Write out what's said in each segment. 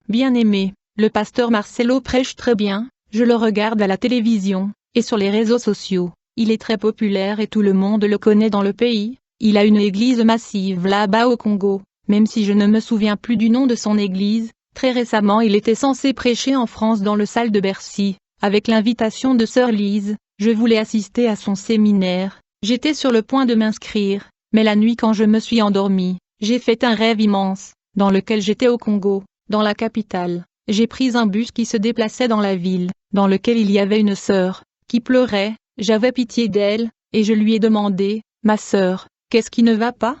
Bien-aimé, le pasteur Marcelo prêche très bien, je le regarde à la télévision, et sur les réseaux sociaux, il est très populaire et tout le monde le connaît dans le pays, il a une église massive là-bas au Congo, même si je ne me souviens plus du nom de son église, très récemment il était censé prêcher en France dans le salle de Bercy, avec l'invitation de sœur Lise, je voulais assister à son séminaire, j'étais sur le point de m'inscrire, mais la nuit quand je me suis endormie, j'ai fait un rêve immense, dans lequel j'étais au Congo, dans la capitale. J'ai pris un bus qui se déplaçait dans la ville, dans lequel il y avait une sœur, qui pleurait, j'avais pitié d'elle, et je lui ai demandé, « Ma sœur, qu'est-ce qui ne va pas ?»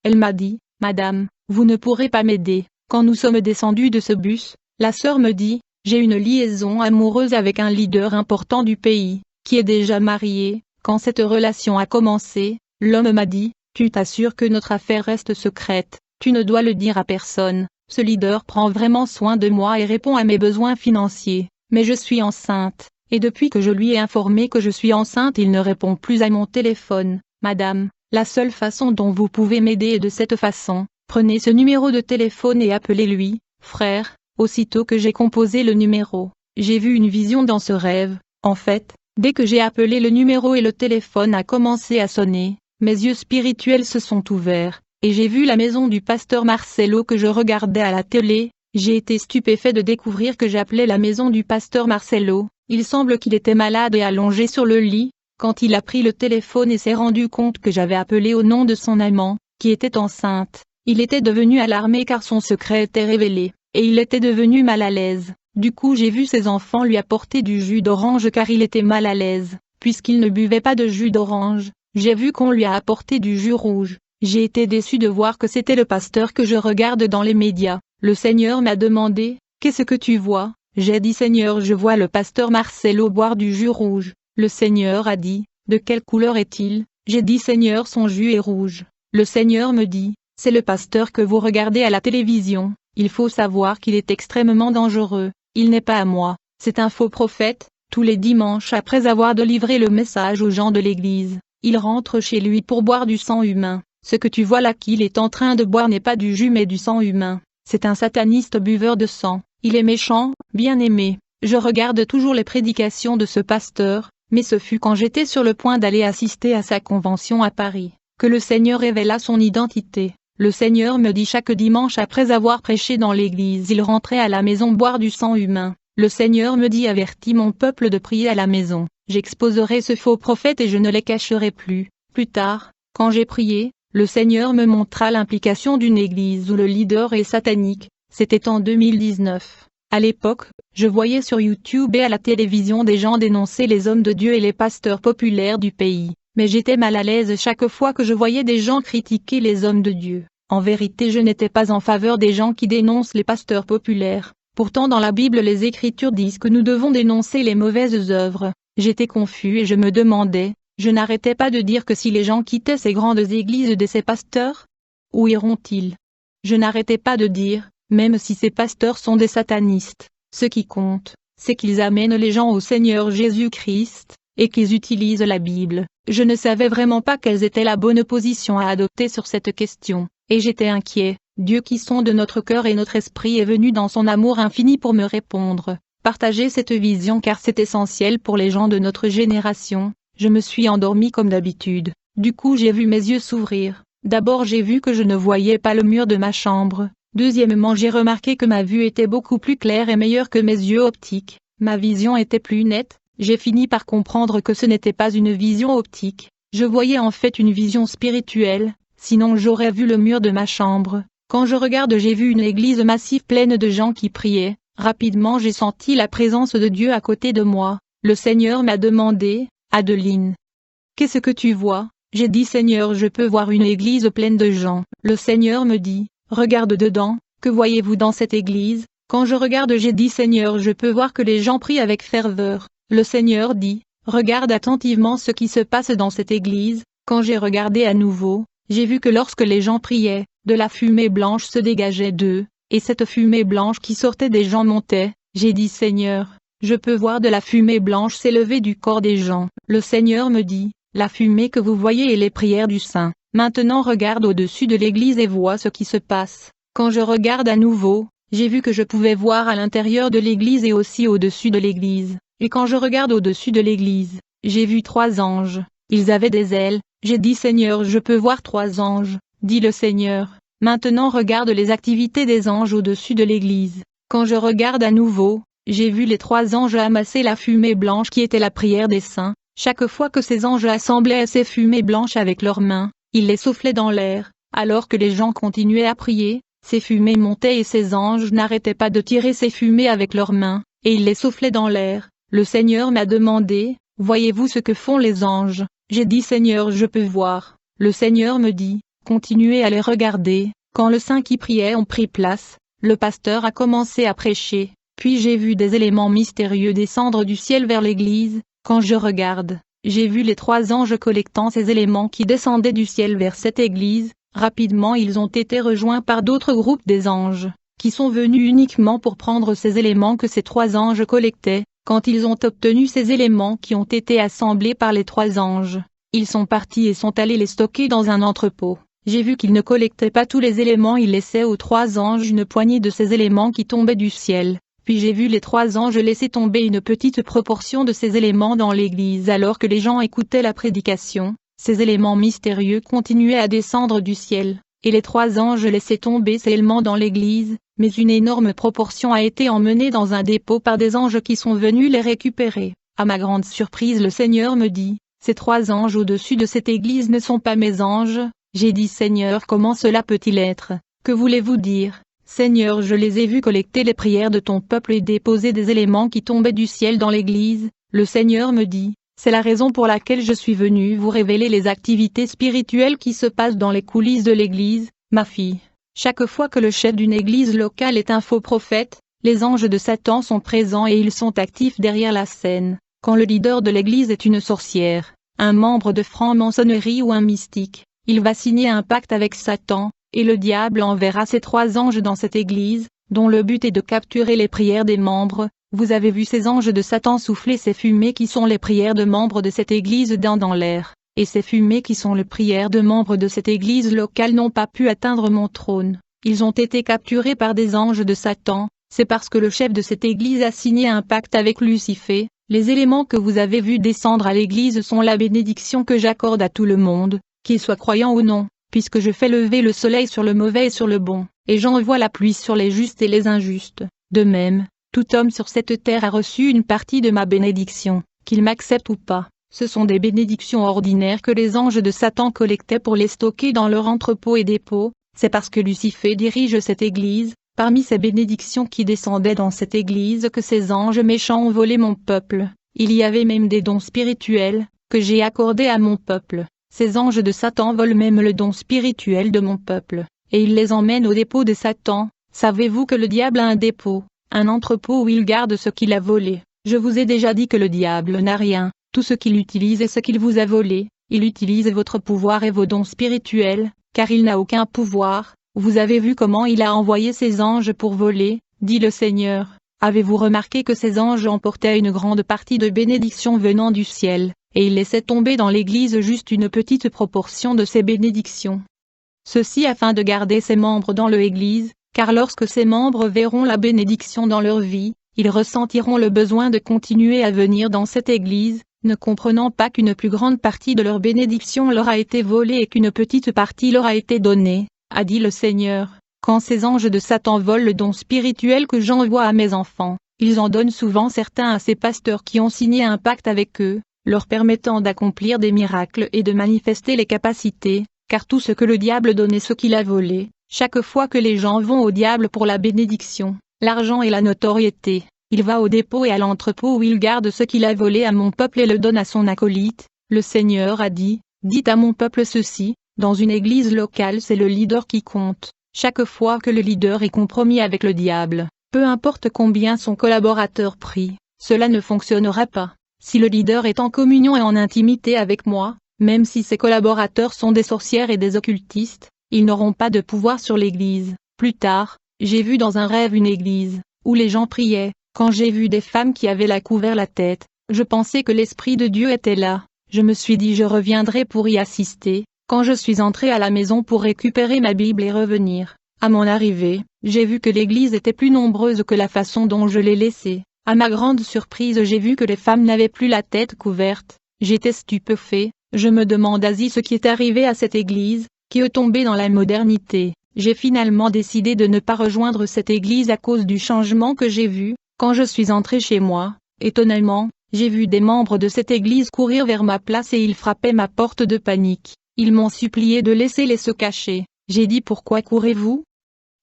Elle m'a dit, « Madame, vous ne pourrez pas m'aider. » Quand nous sommes descendus de ce bus, la sœur me dit, « J'ai une liaison amoureuse avec un leader important du pays, qui est déjà marié. » Quand cette relation a commencé, l'homme m'a dit, « Tu t'assures que notre affaire reste secrète, tu ne dois le dire à personne. Ce leader prend vraiment soin de moi et répond à mes besoins financiers, mais je suis enceinte, et depuis que je lui ai informé que je suis enceinte il ne répond plus à mon téléphone. Madame, la seule façon dont vous pouvez m'aider est de cette façon, prenez ce numéro de téléphone et appelez-lui, frère. » Aussitôt que j'ai composé le numéro, j'ai vu une vision dans ce rêve, en fait, dès que j'ai appelé le numéro et le téléphone a commencé à sonner, mes yeux spirituels se sont ouverts. Et j'ai vu la maison du pasteur Marcelo que je regardais à la télé, j'ai été stupéfait de découvrir que j'appelais la maison du pasteur Marcelo, il semble qu'il était malade et allongé sur le lit, quand il a pris le téléphone et s'est rendu compte que j'avais appelé au nom de son amant, qui était enceinte, il était devenu alarmé car son secret était révélé, et il était devenu mal à l'aise, du coup j'ai vu ses enfants lui apporter du jus d'orange car il était mal à l'aise, puisqu'il ne buvait pas de jus d'orange, j'ai vu qu'on lui a apporté du jus rouge. J'ai été déçu de voir que c'était le pasteur que je regarde dans les médias. Le Seigneur m'a demandé, « Qu'est-ce que tu vois ?» J'ai dit « Seigneur, je vois le pasteur Marcelo boire du jus rouge. » Le Seigneur a dit, « De quelle couleur est-il ?» J'ai dit « Seigneur, son jus est rouge. » Le Seigneur me dit, « C'est le pasteur que vous regardez à la télévision. Il faut savoir qu'il est extrêmement dangereux. Il n'est pas à moi. C'est un faux prophète. Tous les dimanches après avoir délivré le message aux gens de l'église, il rentre chez lui pour boire du sang humain. Ce que tu vois là qu'il est en train de boire n'est pas du jus mais du sang humain. C'est un sataniste buveur de sang. Il est méchant, bien-aimé. Je regarde toujours les prédications de ce pasteur, mais ce fut quand j'étais sur le point d'aller assister à sa convention à Paris, que le Seigneur révéla son identité. Le Seigneur me dit chaque dimanche après avoir prêché dans l'église il rentrait à la maison boire du sang humain. Le Seigneur me dit avertis mon peuple de prier à la maison. J'exposerai ce faux prophète et je ne les cacherai plus. Plus tard, quand j'ai prié, le Seigneur me montra l'implication d'une église où le leader est satanique, c'était en 2019. À l'époque, je voyais sur YouTube et à la télévision des gens dénoncer les hommes de Dieu et les pasteurs populaires du pays, mais j'étais mal à l'aise chaque fois que je voyais des gens critiquer les hommes de Dieu. En vérité je n'étais pas en faveur des gens qui dénoncent les pasteurs populaires, pourtant dans la Bible les Écritures disent que nous devons dénoncer les mauvaises œuvres. J'étais confus et je me demandais, je n'arrêtais pas de dire que si les gens quittaient ces grandes églises de ces pasteurs, où iront-ils? Je n'arrêtais pas de dire, même si ces pasteurs sont des satanistes, ce qui compte, c'est qu'ils amènent les gens au Seigneur Jésus-Christ, et qu'ils utilisent la Bible. Je ne savais vraiment pas quelle était la bonne position à adopter sur cette question, et j'étais inquiet. Dieu qui sonde notre cœur et notre esprit est venu dans son amour infini pour me répondre. Partagez cette vision car c'est essentiel pour les gens de notre génération. Je me suis endormi comme d'habitude, du coup j'ai vu mes yeux s'ouvrir. D'abord j'ai vu que je ne voyais pas le mur de ma chambre. Deuxièmement j'ai remarqué que ma vue était beaucoup plus claire et meilleure que mes yeux optiques. Ma vision était plus nette, j'ai fini par comprendre que ce n'était pas une vision optique. Je voyais en fait une vision spirituelle, sinon j'aurais vu le mur de ma chambre. Quand je regarde j'ai vu une église massive pleine de gens qui priaient. Rapidement j'ai senti la présence de Dieu à côté de moi. Le Seigneur m'a demandé, Adeline, qu'est-ce que tu vois? J'ai dit Seigneur je peux voir une église pleine de gens. Le Seigneur me dit, regarde dedans, que voyez-vous dans cette église? Quand je regarde j'ai dit Seigneur je peux voir que les gens prient avec ferveur. Le Seigneur dit, regarde attentivement ce qui se passe dans cette église. Quand j'ai regardé à nouveau, j'ai vu que lorsque les gens priaient, de la fumée blanche se dégageait d'eux, et cette fumée blanche qui sortait des gens montait. J'ai dit Seigneur, je peux voir de la fumée blanche s'élever du corps des gens. Le Seigneur me dit, la fumée que vous voyez est les prières du saint. Maintenant regarde au-dessus de l'église et vois ce qui se passe. Quand je regarde à nouveau, J'ai vu que je pouvais voir à l'intérieur de l'église et aussi au-dessus de l'église. Et quand je regarde au-dessus de l'église, j'ai vu 3 anges. Ils avaient des ailes. J'ai dit Seigneur, je peux voir 3 anges, dit le Seigneur. Maintenant regarde les activités des anges au-dessus de l'église. Quand je regarde à nouveau, j'ai vu les 3 anges amasser la fumée blanche qui était la prière des saints. Chaque fois que ces anges assemblaient ces fumées blanches avec leurs mains, ils les soufflaient dans l'air. Alors que les gens continuaient à prier, ces fumées montaient et ces anges n'arrêtaient pas de tirer ces fumées avec leurs mains, et ils les soufflaient dans l'air. Le Seigneur m'a demandé, voyez-vous ce que font les anges? J'ai dit Seigneur, je peux voir. Le Seigneur me dit, continuez à les regarder. Quand le saint qui priait ont pris place, le pasteur a commencé à prêcher, puis j'ai vu des éléments mystérieux descendre du ciel vers l'église. Quand je regarde, j'ai vu les 3 anges collectant ces éléments qui descendaient du ciel vers cette église. Rapidement ils ont été rejoints par d'autres groupes des anges, qui sont venus uniquement pour prendre ces éléments que ces 3 anges collectaient. Quand ils ont obtenu ces éléments qui ont été assemblés par les 3 anges, ils sont partis et sont allés les stocker dans un entrepôt. J'ai vu qu'ils ne collectaient pas tous les éléments, ils laissaient aux 3 anges une poignée de ces éléments qui tombaient du ciel. Puis j'ai vu les 3 anges laisser tomber une petite proportion de ces éléments dans l'église alors que les gens écoutaient la prédication. Ces éléments mystérieux continuaient à descendre du ciel, et les 3 anges laissaient tomber ces éléments dans l'église, mais une énorme proportion a été emmenée dans un dépôt par des anges qui sont venus les récupérer. À ma grande surprise le Seigneur me dit, ces 3 anges au-dessus de cette église ne sont pas mes anges. J'ai dit Seigneur, comment cela peut-il être? Que voulez-vous dire? Seigneur, je les ai vus collecter les prières de ton peuple et déposer des éléments qui tombaient du ciel dans l'église. Le Seigneur me dit, c'est la raison pour laquelle je suis venu vous révéler les activités spirituelles qui se passent dans les coulisses de l'église, ma fille. Chaque fois que le chef d'une église locale est un faux prophète, les anges de Satan sont présents et ils sont actifs derrière la scène. Quand le leader de l'église est une sorcière, un membre de franc-maçonnerie ou un mystique, il va signer un pacte avec Satan, et le diable enverra ses 3 anges dans cette église, dont le but est de capturer les prières des membres. Vous avez vu ces anges de Satan souffler ces fumées qui sont les prières de membres de cette église dans l'air, et ces fumées qui sont les prières de membres de cette église locale n'ont pas pu atteindre mon trône. Ils ont été capturés par des anges de Satan, c'est parce que le chef de cette église a signé un pacte avec Lucifer. Les éléments que vous avez vus descendre à l'église sont la bénédiction que j'accorde à tout le monde, qu'il soit croyant ou non, puisque je fais lever le soleil sur le mauvais et sur le bon, et j'envoie la pluie sur les justes et les injustes. De même, tout homme sur cette terre a reçu une partie de ma bénédiction, qu'il m'accepte ou pas. Ce sont des bénédictions ordinaires que les anges de Satan collectaient pour les stocker dans leur entrepôt et dépôt. C'est parce que Lucifer dirige cette église, parmi ces bénédictions qui descendaient dans cette église que ces anges méchants ont volé mon peuple. Il y avait même des dons spirituels, que j'ai accordés à mon peuple. Ces anges de Satan volent même le don spirituel de mon peuple, et ils les emmènent au dépôt de Satan. Savez-vous que le diable a un dépôt, un entrepôt où il garde ce qu'il a volé? Je vous ai déjà dit que le diable n'a rien, tout ce qu'il utilise est ce qu'il vous a volé. Il utilise votre pouvoir et vos dons spirituels, car il n'a aucun pouvoir. Vous avez vu comment il a envoyé ses anges pour voler, dit le Seigneur. Avez-vous remarqué que ces anges emportaient une grande partie de bénédictions venant du ciel, et ils laissaient tomber dans l'église juste une petite proportion de ces bénédictions? Ceci afin de garder ses membres dans l'église, car lorsque ces membres verront la bénédiction dans leur vie, ils ressentiront le besoin de continuer à venir dans cette église, ne comprenant pas qu'une plus grande partie de leur bénédiction leur a été volée et qu'une petite partie leur a été donnée, a dit le Seigneur. Quand ces anges de Satan volent le don spirituel que j'envoie à mes enfants, ils en donnent souvent certains à ces pasteurs qui ont signé un pacte avec eux, leur permettant d'accomplir des miracles et de manifester les capacités, car tout ce que le diable donne est ce qu'il a volé. Chaque fois que les gens vont au diable pour la bénédiction, l'argent et la notoriété, il va au dépôt et à l'entrepôt où il garde ce qu'il a volé à mon peuple et le donne à son acolyte. Le Seigneur a dit, dites à mon peuple ceci, dans une église locale c'est le leader qui compte. Chaque fois que le leader est compromis avec le diable, peu importe combien son collaborateur prie, cela ne fonctionnera pas. Si le leader est en communion et en intimité avec moi, même si ses collaborateurs sont des sorcières et des occultistes, ils n'auront pas de pouvoir sur l'église. Plus tard, j'ai vu dans un rêve une église, où les gens priaient. Quand j'ai vu des femmes qui avaient couvert la tête, je pensais que l'Esprit de Dieu était là. Je me suis dit je reviendrai pour y assister. Quand je suis entré à la maison pour récupérer ma Bible et revenir, À mon arrivée, j'ai vu que l'église était plus nombreuse que la façon dont je l'ai laissée. À ma grande surprise, j'ai vu que les femmes n'avaient plus la tête couverte. J'étais stupéfait, je me demandais ce qui est arrivé à cette église, qui est tombée dans la modernité. J'ai finalement décidé de ne pas rejoindre cette église à cause du changement que j'ai vu. Quand je suis entré chez moi, étonnamment, j'ai vu des membres de cette église courir vers ma place et ils frappaient ma porte de panique. Ils m'ont supplié de laisser-les se cacher. J'ai dit: pourquoi courez-vous?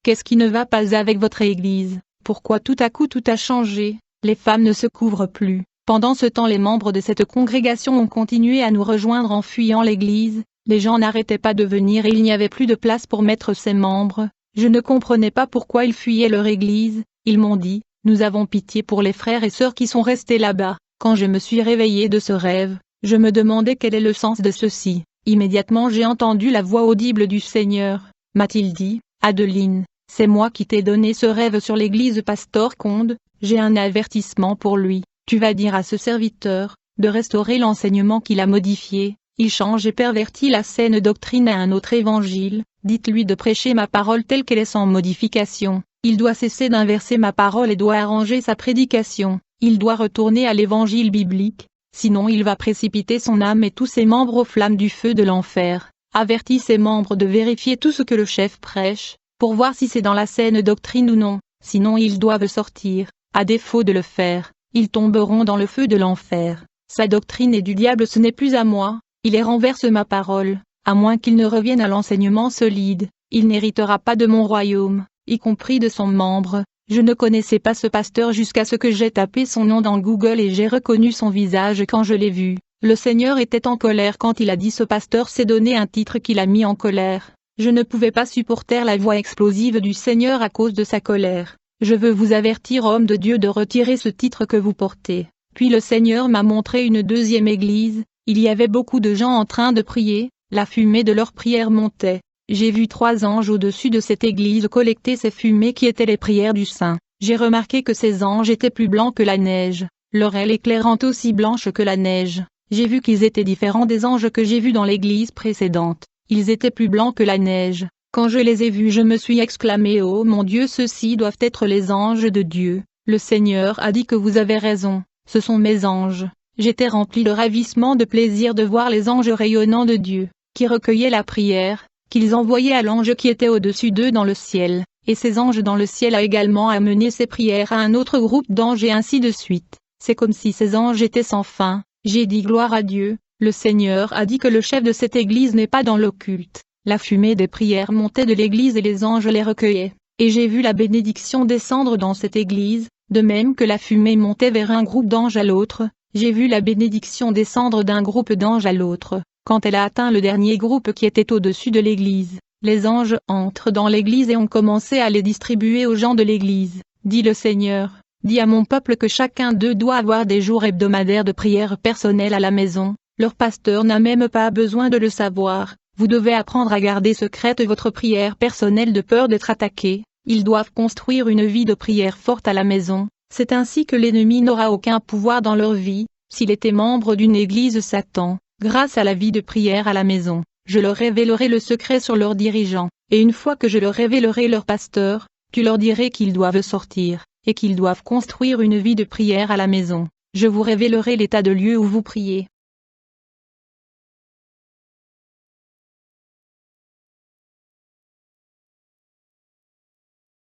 Qu'est-ce qui ne va pas avec votre église? Pourquoi tout à coup tout a changé? Les femmes ne se couvrent plus. Pendant ce temps, les membres de cette congrégation ont continué à nous rejoindre en fuyant l'église. Les gens n'arrêtaient pas de venir et il n'y avait plus de place pour mettre ces membres. Je ne comprenais pas pourquoi ils fuyaient leur église. Ils m'ont dit: nous avons pitié pour les frères et sœurs qui sont restés là-bas. Quand je me suis réveillé de ce rêve, je me demandais quel est le sens de ceci. Immédiatement j'ai entendu la voix audible du Seigneur. M'a-t-il dit: Adeline, c'est moi qui t'ai donné ce rêve sur l'église Pasteur Conde, j'ai un avertissement pour lui. Tu vas dire à ce serviteur de restaurer l'enseignement qu'il a modifié. Il change et pervertit la saine doctrine à un autre évangile. Dites-lui de prêcher ma parole telle qu'elle est sans modification. Il doit cesser d'inverser ma parole et doit arranger sa prédication. Il doit retourner à l'évangile biblique, sinon il va précipiter son âme et tous ses membres aux flammes du feu de l'enfer. Avertis ses membres de vérifier tout ce que le chef prêche, pour voir si c'est dans la saine doctrine ou non, sinon ils doivent sortir. À défaut de le faire, ils tomberont dans le feu de l'enfer. Sa doctrine est du diable, ce n'est plus à moi. Il les renverse ma parole, à moins qu'il ne revienne à l'enseignement solide, il n'héritera pas de mon royaume, y compris de son membre. Je ne connaissais pas ce pasteur jusqu'à ce que j'ai tapé son nom dans Google et j'ai reconnu son visage quand je l'ai vu. Le Seigneur était en colère quand il a dit: ce pasteur s'est donné un titre qui l'a mis en colère. Je ne pouvais pas supporter la voix explosive du Seigneur à cause de sa colère. Je veux vous avertir, homme de Dieu, de retirer ce titre que vous portez. Puis le Seigneur m'a montré une deuxième église. Il y avait beaucoup de gens en train de prier, la fumée de leurs prières montait. J'ai vu 3 anges au-dessus de cette église collecter ces fumées qui étaient les prières du saint. J'ai remarqué que ces anges étaient plus blancs que la neige, leur aile éclairante aussi blanche que la neige. J'ai vu qu'ils étaient différents des anges que j'ai vus dans l'église précédente. Ils étaient plus blancs que la neige. Quand je les ai vus, je me suis exclamé: oh mon Dieu, ceux-ci doivent être les anges de Dieu. Le Seigneur a dit que vous avez raison, ce sont mes anges. J'étais rempli de ravissement, de plaisir de voir les anges rayonnants de Dieu, qui recueillaient la prière, qu'ils envoyaient à l'ange qui était au-dessus d'eux dans le ciel, et ces anges dans le ciel a également amené ces prières à un autre groupe d'anges et ainsi de suite. C'est comme si ces anges étaient sans fin. J'ai dit: gloire à Dieu. Le Seigneur a dit que le chef de cette église n'est pas dans l'occulte. La fumée des prières montait de l'église et les anges les recueillaient, et j'ai vu la bénédiction descendre dans cette église, de même que la fumée montait vers un groupe d'anges à l'autre. J'ai vu la bénédiction descendre d'un groupe d'anges à l'autre. Quand elle a atteint le dernier groupe qui était au-dessus de l'église, les anges entrent dans l'église et ont commencé à les distribuer aux gens de l'église. Dit le Seigneur: dis à mon peuple que chacun d'eux doit avoir des jours hebdomadaires de prière personnelle à la maison. Leur pasteur n'a même pas besoin de le savoir. Vous devez apprendre à garder secrète votre prière personnelle de peur d'être attaqué. Ils doivent construire une vie de prière forte à la maison. C'est ainsi que l'ennemi n'aura aucun pouvoir dans leur vie. S'il était membre d'une église Satan, grâce à la vie de prière à la maison, je leur révélerai le secret sur leurs dirigeants, et une fois que je leur révélerai leur pasteur, tu leur dirai qu'ils doivent sortir, et qu'ils doivent construire une vie de prière à la maison. Je vous révélerai l'état de lieu où vous priez.